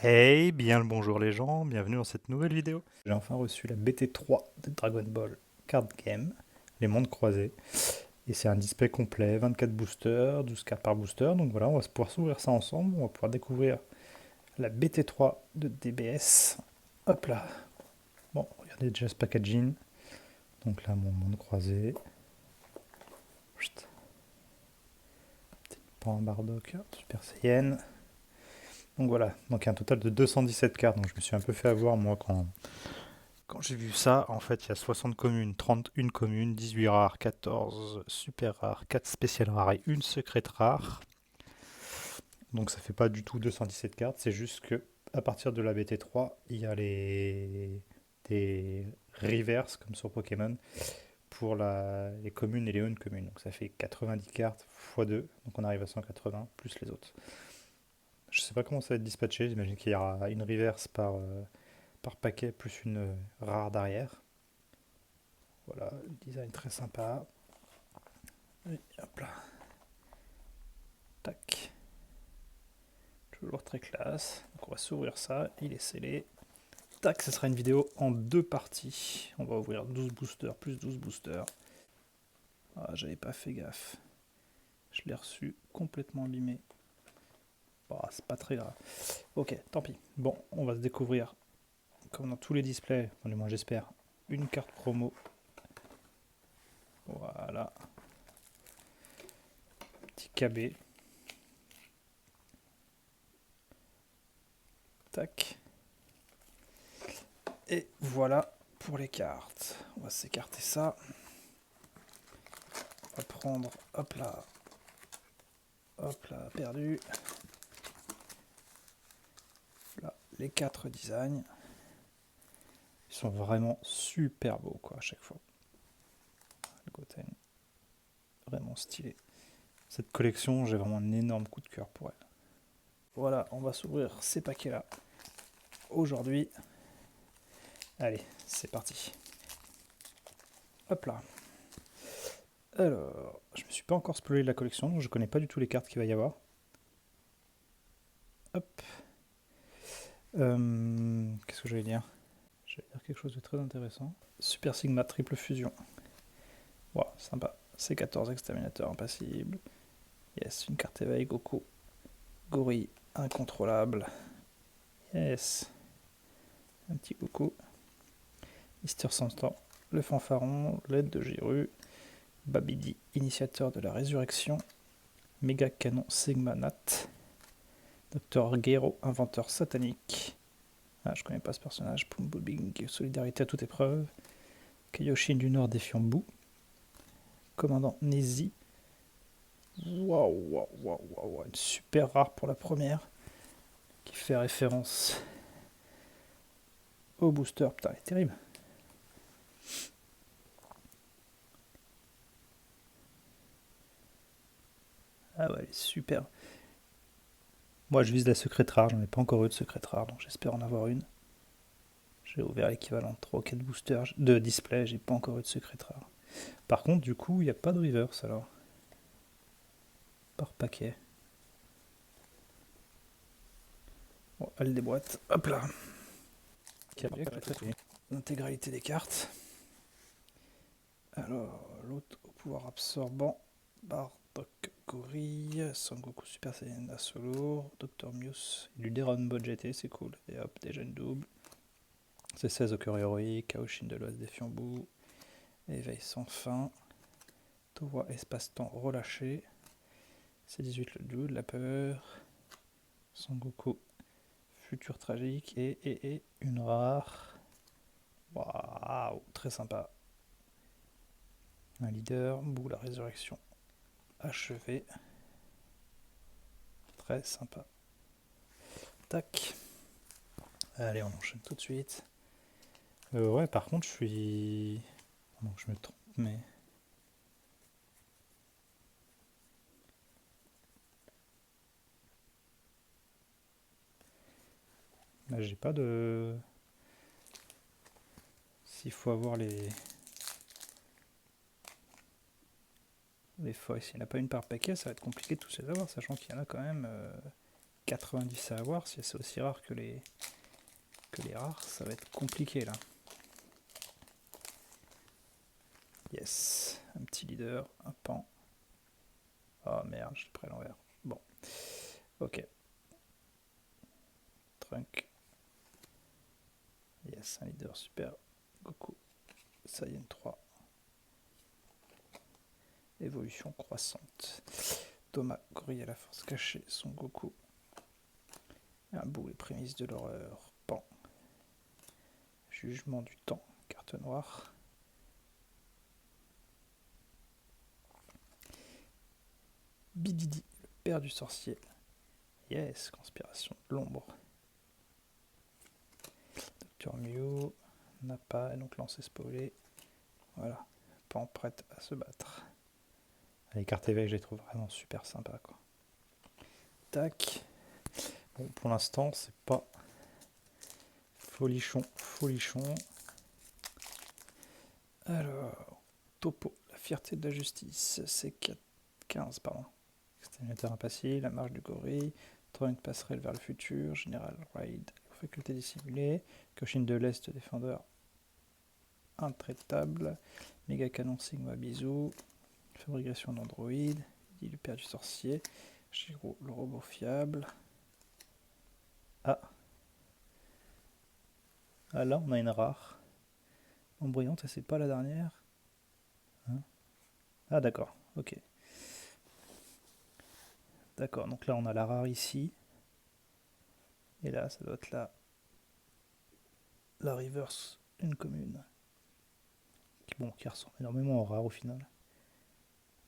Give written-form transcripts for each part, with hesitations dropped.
Hey, bien le bonjour les gens, bienvenue dans cette nouvelle vidéo. J'ai enfin reçu la BT3 de Dragon Ball Card Game, les mondes croisés. Et c'est un display complet, 24 boosters, 12 cartes par booster. Donc voilà, on va pouvoir s'ouvrir ça ensemble, on va pouvoir découvrir la BT3 de DBS. Hop là. Bon, regardez déjà ce packaging. Donc là, mon monde croisé. Chut. Petit pan Bardock, Super Saiyan. Donc voilà, donc il y a un total de 217 cartes. Donc je me suis un peu fait avoir moi quand j'ai vu ça. En fait, il y a 60 communes, 31 communes, 18 rares, 14 super rares, 4 spéciales rares et une secrète rare. Donc ça fait pas du tout 217 cartes, c'est juste que à partir de la BT3, il y a des reverse comme sur Pokémon pour les communes et les une communes. Donc ça fait 90 cartes x 2, donc on arrive à 180 plus les autres. Je sais pas comment ça va être dispatché, j'imagine qu'il y aura une reverse par paquet plus une rare derrière. Voilà, le design très sympa. Et hop là. Tac. Toujours très classe. Donc on va s'ouvrir ça, il est scellé. Tac, ce sera une vidéo en deux parties. On va ouvrir 12 boosters plus 12 boosters. Ah, j'avais pas fait gaffe. Je l'ai reçu complètement abîmé. Bah, c'est pas très grave. Ok, tant pis. Bon, on va se découvrir, comme dans tous les displays, enfin, du moins j'espère, une carte promo. Voilà. Petit KB. Tac. Et voilà pour les cartes. On va s'écarter ça. On va prendre, hop là, perdu. Là, les quatre designs. Ils sont vraiment super beaux, quoi, à chaque fois. Le Goten, vraiment stylé. Cette collection, j'ai vraiment un énorme coup de cœur pour elle. Voilà, on va s'ouvrir ces paquets-là aujourd'hui. Allez, c'est parti. Hop là. Alors, je me suis pas encore spoilé de la collection, donc je connais pas du tout les cartes qu'il va y avoir. Hop. Qu'est-ce que je vais dire? Je vais dire quelque chose de très intéressant. Super Sigma triple fusion. Wow, sympa. C14 exterminateur impassible. Yes, une carte éveil Goku. Gorille incontrôlable. Yes. Un petit Goku. Mister Santan. Le fanfaron. L'aide de Giru. Babidi, initiateur de la résurrection. Méga canon Sigma Nat. Docteur Gero, inventeur satanique. Ah, je connais pas ce personnage. Pumbo Bing, solidarité à toute épreuve. Kaioshin du Nord défiant Boo. Commandant Nezi. Waouh, une super rare pour la première. Qui fait référence au booster. Putain, elle est terrible. Ah ouais, elle est super. Moi, je vise la secrète rare. J'en ai pas encore eu de secrète rare, donc j'espère en avoir une. J'ai ouvert l'équivalent de 3 ou 4 boosters de display. J'ai pas encore eu de secrète rare. Par contre, du coup, il n'y a pas de reverse alors. Par paquet. Bon, elle déboîte. Hop là. L'intégralité des cartes. Alors, l'autre au pouvoir absorbant. Bardock Gorille. Sangoku Super Saiyan Asolo. Dr. Muse. Du Deron Bot GT, c'est cool. Et hop, déjà une double. C'est 16 au cœur héroïque. Kaoshin de l'Ouest défiant Boo. Éveil sans fin. Towa espace-temps relâché. C'est 18 le duo de la peur. Sangoku futur tragique et une rare. Waouh, très sympa. Un leader, Boo la résurrection achevée. Très sympa. Tac. Allez, on enchaîne tout de suite. Ouais, par contre, je suis. Non, je me trompe, mais. Là, j'ai pas de. S'il faut avoir les foils, s'il n'y en a pas une par paquet, ça va être compliqué de tous les avoir, sachant qu'il y en a quand même 90 à avoir. Si c'est aussi rare que les rares, ça va être compliqué là. Yes, un petit leader, un pan. Oh merde, j'ai pris à l'envers. Bon, ok. Trunk. Yes, un leader, super. Goku. Saiyan 3. Évolution croissante. Thomas, gorille à la force cachée, son Goku. Un bout, les prémices de l'horreur. Pan. Jugement du temps, carte noire. Bididi, le père du sorcier. Yes, conspiration de l'ombre. Docteur Mew, Nappa, et donc lancé spoilé. Voilà, Pan prête à se battre. Les cartes éveil, je les trouve vraiment super sympas, quoi. Tac. Bon, pour l'instant, c'est pas folichon. Alors, Topo, la fierté de la justice, c'est 15, pardon. Exterminateur impassible, la marche du gorille, Trunk passerelle vers le futur, Général Raid, faculté dissimulée, Koshin de l'Est, défendeur intraitable, méga canon Sigma bisou, fabrication d'androïdes, dit le père du sorcier, Shiro le robot fiable. Ah là on a une rare. Embrayante, et c'est pas la dernière. Hein, ah d'accord, ok. D'accord, donc là on a la rare ici. Et là ça doit être la reverse, une commune. Bon, qui ressemble énormément aux rares au final.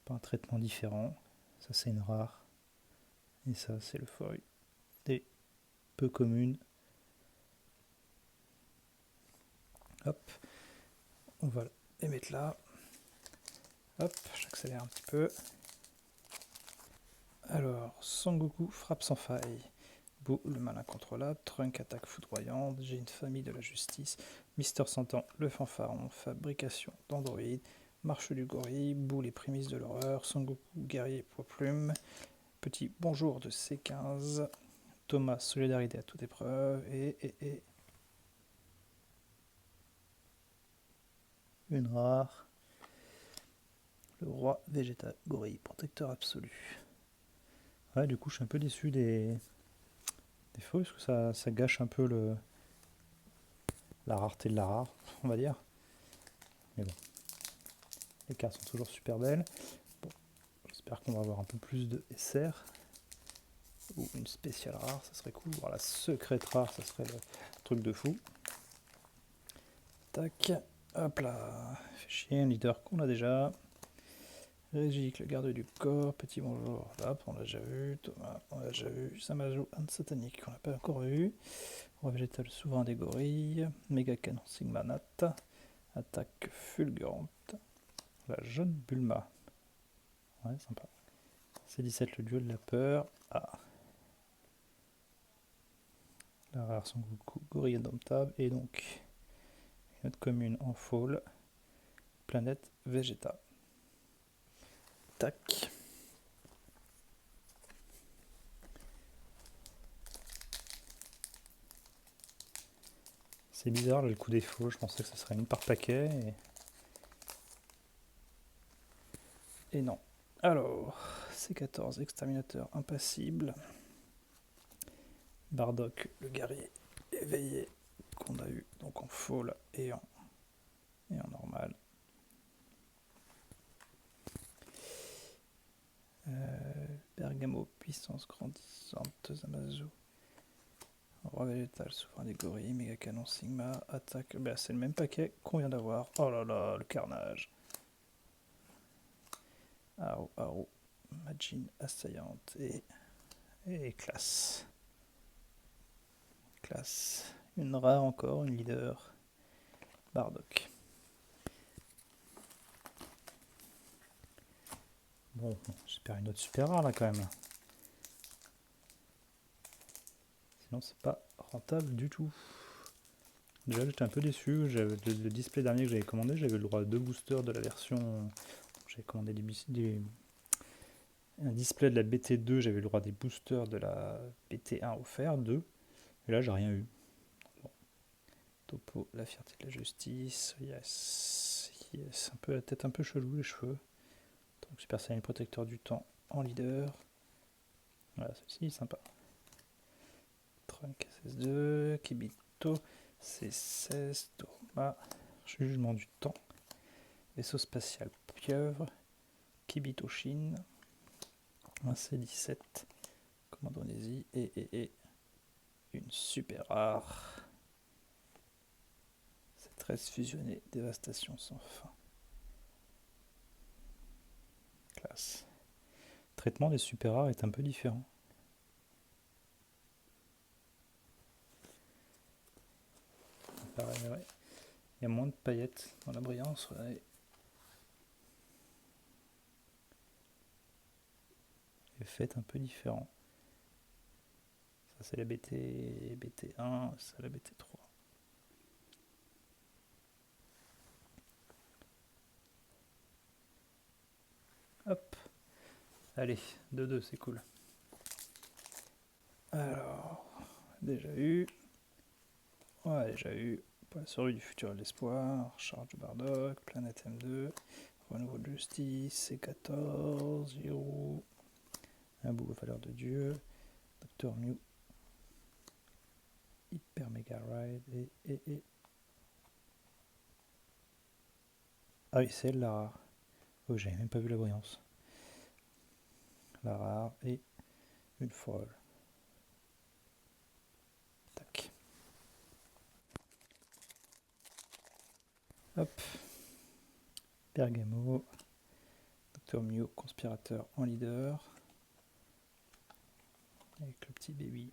Pas un traitement différent. Ça c'est une rare. Et ça c'est le foil. Des peu communes. Hop. On va les mettre là. Hop, j'accélère un petit peu. Alors, Sangoku frappe sans faille. Boo, le mal incontrôlable. Trunk attaque foudroyante. J'ai une famille de la justice. Mister Santan, le fanfaron. Fabrication d'androïdes. Marche du gorille. Boo, les prémices de l'horreur. Sangoku, guerrier poids plume. Petit bonjour de C15. Thomas, solidarité à toute épreuve. Et une rare. Le roi végétal gorille, protecteur absolu. Ouais, du coup, je suis un peu déçu des faux, parce que ça gâche un peu la rareté de la rare, on va dire. Mais bon, les cartes sont toujours super belles. Bon, j'espère qu'on va avoir un peu plus de SR. Ou une spéciale rare, ça serait cool. Voir la secrète rare, ça serait le truc de fou. Tac, hop là. Fait chier, un leader qu'on a déjà. Régique, le garde du corps, petit bonjour, hop, on l'a déjà vu, Thomas, on l'a déjà vu, Samajo, Anne satanique, on l'a pas encore vu, roi végétal souverain des gorilles, méga canon Sigma Nat, attaque fulgurante, la jeune Bulma, ouais, sympa, C17, le duel de la peur, ah, la rare Son Goku, gorille indomptable, et donc, une autre commune en fall, planète Vegeta. Tac. C'est bizarre le coup des faux, je pensais que ce serait une par paquet. Et non. Alors, C14, exterminateur impassible. Bardock, le guerrier éveillé qu'on a eu donc en fall et en normal. Bergamo, puissance grandissante, Zamazu. Roi végétal, souverain des gorilles, méga canon Sigma, attaque. Ben, c'est le même paquet qu'on vient d'avoir. Oh là là, le carnage. Aro, Majin assaillante et classe. Classe. Une rare encore, une leader. Bardock. Bon, j'espère une autre super rare là quand même. Sinon c'est pas rentable du tout. Déjà j'étais un peu déçu, le display dernier que j'avais commandé, j'avais le droit à 2 boosters de la version. J'avais commandé un display de la BT2, j'avais le droit des boosters de la BT1 offerts, 2. Et là, j'ai rien eu. Bon. Topo, la fierté de la justice, yes, yes. Un peu la tête un peu chelou, les cheveux. Donc Super Saiyan protecteur du temps en leader. Voilà, celle-ci, sympa. Trunk SS2, Kibito, C16, Doma, jugement du temps, vaisseau spatial pieuvre, Kibito Shin, un C17, commando Nézi, et une super rare. C13 fusionné, dévastation sans fin. Classe. Le traitement des super rares est un peu différent. Pareil, ouais. Il y a moins de paillettes dans la brillance. Ouais. Fait un peu différent. Ça c'est la BT1, ça la BT3. Hop. Allez, 2-2, c'est cool. Alors, déjà eu. Ouais, déjà eu. Pour la survie du futur et de l'espoir. Charge de Bardock, Planète M2. Renouveau de justice, C14, Giro. Un bout aux valeurs de Dieu. Dr Mew. Hyper Mega Ride et. Ah oui, c'est elle la rare. Oh, j'avais même pas vu la brillance. La rare et une folle. Tac. Hop. Bergamo. Dr Mew, conspirateur en leader. Avec le petit baby.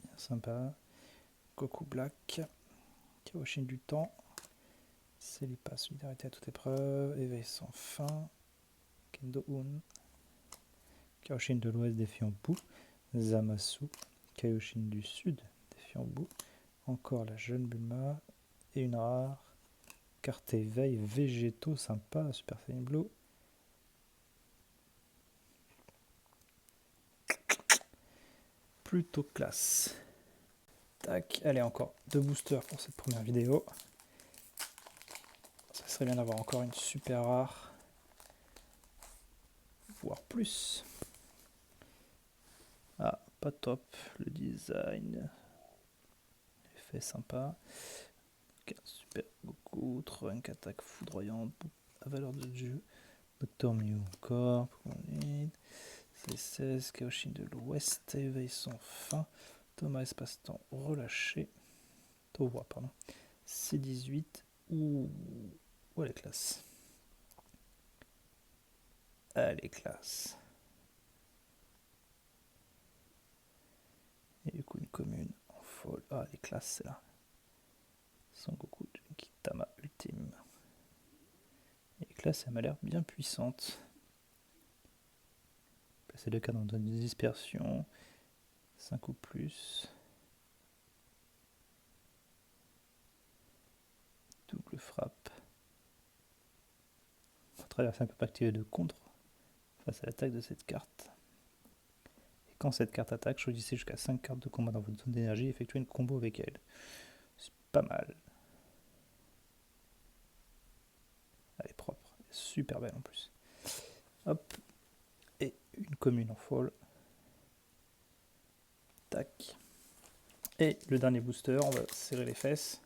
Bien sympa. Goku Black. Kaioshin du temps. Célipa, solidarité à toute épreuve. Éveil sans fin. Kendo Un. Kaioshin de l'ouest, défiant Bou. Zamasu. Kaioshin du sud, défiant Bou. Encore la jeune Bulma. Et une rare. Carte éveil végétaux, sympa. Super Saiyan Blue. Plutôt classe. Tac, allez, encore 2 boosters pour cette première vidéo. Ça serait bien d'avoir encore une super rare, voire plus. Ah, pas top, le design. Effet sympa. Okay, super Goku, Trunk, attaque foudroyante, à valeur de dieu. Dr Mew encore, C16, Kaioshin de l'ouest, éveil sans fin. Thomas espace-temps relâché. Towa, pardon. C18. Ouh, elle est classe. Elle est classe. Et du coup, une commune en folle. Ah, elle est classe, celle-là. Son Goku Genkidama ultime. Elle est classe, elle m'a l'air bien puissante. Placer le cadre dans une dispersion. 5 ou plus. Double frappe. Pour traverser, on ne peut pas activer de contre face à l'attaque de cette carte. Et quand cette carte attaque, choisissez jusqu'à 5 cartes de combat dans votre zone d'énergie et effectuez une combo avec elle. C'est pas mal. Elle est propre. Elle est super belle en plus. Hop. Et une commune en fall. Tac. Et le dernier booster, on va serrer les fesses.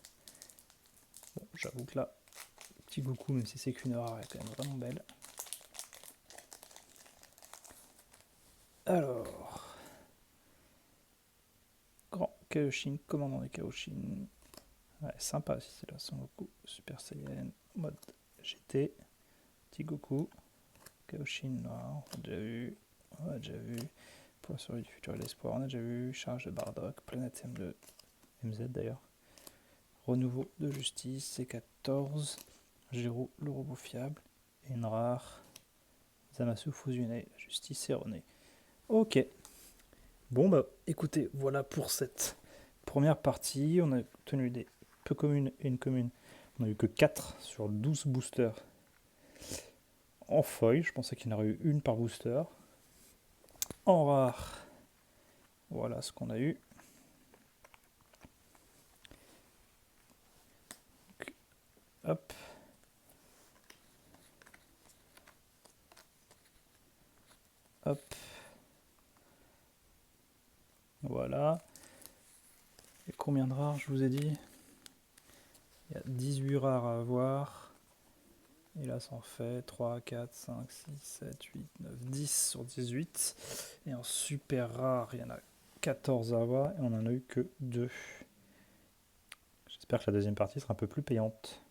Bon, j'avoue que là, petit Goku, même si c'est qu'une rare, elle est quand même vraiment belle. Alors, grand Kaioshin, commandant des Kaioshin. Ouais, sympa si c'est là, Son Goku, Super Saiyan, mode GT. Petit Goku, Kaioshin noir, on a déjà vu. Pour la survie du futur et l'espoir, on a déjà vu. Charge de Bardock, Planète M2, MZ d'ailleurs. Renouveau de justice, C14. Giro, le robot fiable. Et une rare. Zamasu fusionné, la justice erronée. Ok. Bon bah écoutez, voilà pour cette première partie. On a obtenu des peu communes et une commune. On a eu que 4 sur 12 boosters En foil, je pensais qu'il y en aurait eu une par booster. En rare, voilà ce qu'on a eu. Hop. Hop. Voilà. Et combien de rares, je vous ai dit? Il y a 18 rares à avoir. Et là, ça en fait 3, 4, 5, 6, 7, 8, 9, 10 sur 18. Et en super rare, il y en a 14 à avoir. Et on n'en a eu que 2. J'espère que la deuxième partie sera un peu plus payante.